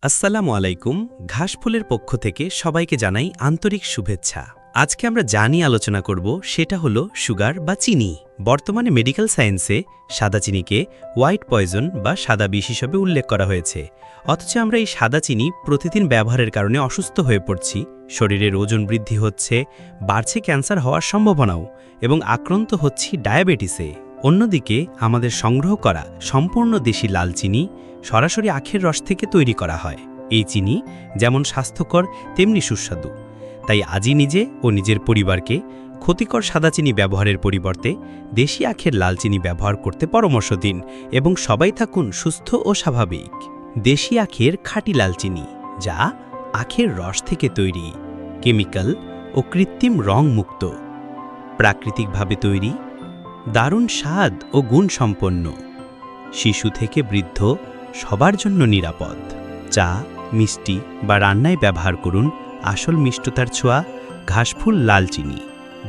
আসসালামু আলাইকুম। ঘাসফুলের পক্ষ থেকে সবাইকে জানাই আন্তরিক শুভেচ্ছা। আজকে আমরা যা নিয়ে আলোচনা করব সেটা হলো সুগার বা চিনি। বর্তমানে মেডিকেল সায়েন্সে সাদা চিনিকে হোয়াইট পয়জন বা সাদা বিষ হিসেবে উল্লেখ করা হয়েছে। অথচ আমরা এই সাদা চিনি প্রতিদিন ব্যবহারের কারণে অসুস্থ হয়ে পড়ছি, শরীরের ওজন বৃদ্ধি হচ্ছে, বাড়ছে ক্যান্সার হওয়ার সম্ভাবনাও, এবং আক্রান্ত হচ্ছি ডায়াবেটিসে। অন্যদিকে আমাদের সংগ্রহ করা সম্পূর্ণ দেশি লাল চিনি সরাসরি আখের রস থেকে তৈরি করা হয়। এই চিনি যেমন স্বাস্থ্যকর তেমনি সুস্বাদু। তাই আজই নিজে ও নিজের পরিবারকে ক্ষতিকর সাদা চিনি ব্যবহারের পরিবর্তে দেশি আখের লাল চিনি ব্যবহার করতে পরামর্শ দিন এবং সবাই থাকুন সুস্থ ও স্বাভাবিক। দেশি আখের খাঁটি লাল চিনি, যা আখের রস থেকে তৈরি, কেমিক্যাল ও কৃত্রিম রং মুক্ত, প্রাকৃতিকভাবে তৈরি, দারুণ স্বাদ ও গুণসম্পন্ন, শিশু থেকে বৃদ্ধ সবার জন্য নিরাপদ। চা, মিষ্টি বা রান্নায় ব্যবহার করুন আসল মিষ্টতার ছোঁয়া ঘাসফুল লাল চিনি।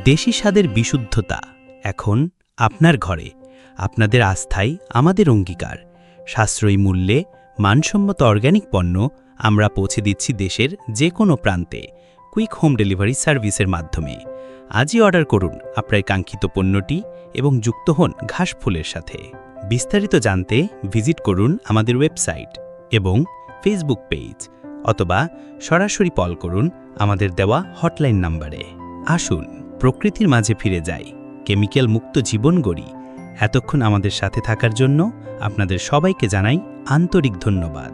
দেশি স্বাদের বিশুদ্ধতা এখন আপনার ঘরে। আপনাদের আস্থাই আমাদের অঙ্গীকার। সাশ্রয়ী মূল্যে মানসম্মত অর্গ্যানিক পণ্য আমরা পৌঁছে দিচ্ছি দেশের যে কোনো প্রান্তে কুইক হোম ডেলিভারি সার্ভিসের মাধ্যমে। আজই অর্ডার করুন আপনার কাঙ্ক্ষিত পণ্যটি এবং যুক্ত হন ঘাসফুলের সাথে। বিস্তারিত জানতে ভিজিট করুন আমাদের ওয়েবসাইট এবং ফেসবুক পেজ, অথবা সরাসরি কল করুন আমাদের দেওয়া হটলাইন নম্বরে। আসুন প্রকৃতির মাঝে ফিরে যাই, কেমিক্যাল মুক্ত জীবন গড়ি। এতক্ষণ আমাদের সাথে থাকার জন্য আপনাদের সবাইকে জানাই আন্তরিক ধন্যবাদ।